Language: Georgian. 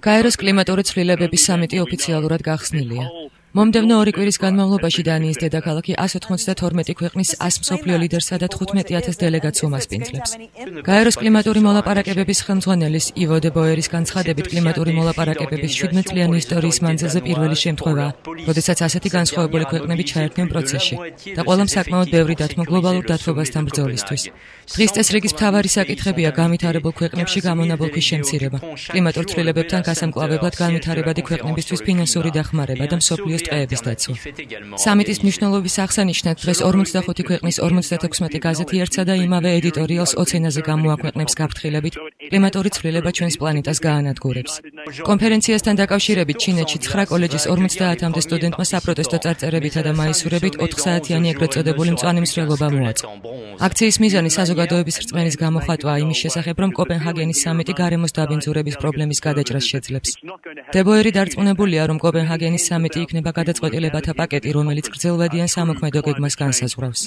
გაეროს კლიმატური ცვლილებების სამიტი ოფიციალურად გახსნილია. მომდევნო 2 კვირის განმავლობაში დანიის დედაქალაქი 192 ქვეყნის 100 მსოფლიო ლიდერსა და 15,000 დელეგატს უმასპინძლებს. გაეროს კლიმატური მოლაპარაკებების ხელმძღვანელის ივო დე ბოერის განცხადებით კლიმატური მოლაპარაკებების 17 წლიანი ისტორიის მანძილზე პირველი შემთხვევაა, როდესაც ასეთი განსხვავებული ქვეყნები ჩაერთნენ პროცესში და ყველამ საკმაოდ ბევრი დათმო გლობალურ დათბობასთან ბრძოლისთვის. დღის წესრიგის მთავარი საკითხებია განვითარებულ ქვეყნებში გამონაბოლქვის შემცირება, კლიმატურ ცვლილებებთან გასამკლავებლად განვითარებადი ქვეყნებისთვის ფინანსური დახმარება და მსოფლიოს ტყეების დაცვა. სამიტის მნიშვნელობის აღსანიშნად დღეს 45 ქვეყნის 56 გაზეთი ერთსა და იმავე ედიტორიალს 20 ენაზე გამოაქვეყნებს გაფრთხილებით კლიმატური ცვლილება ჩვენს პლანეტას გაანადგურებს. კონფერენციასთან დაკავშირებით ჩინეთში 9 კოლეჯის 50-მდე სტუდენტმა საპროტესტო წარწერებითა და მაისურებით 4 საათიანი ეგრეთ წოდებული მწვანე მსვლელობა მოაწყო. აქციის მიზანი საზოგადოების რწმენის გამოხატვა იმის შესახებ, რომ კოპენჰაგენის სამიტი გარემოს დაბინძურების პრობლემის გადაჭრას შეძლებს. დე ბოერი დარწმუნებულია, რომ კოპენჰაგენის სამიტი იქნება გადაწყვეტილებათა პაკეტი, რომელიც გრძელვადიან სამოქმედო გეგმას განსაზღვრავს.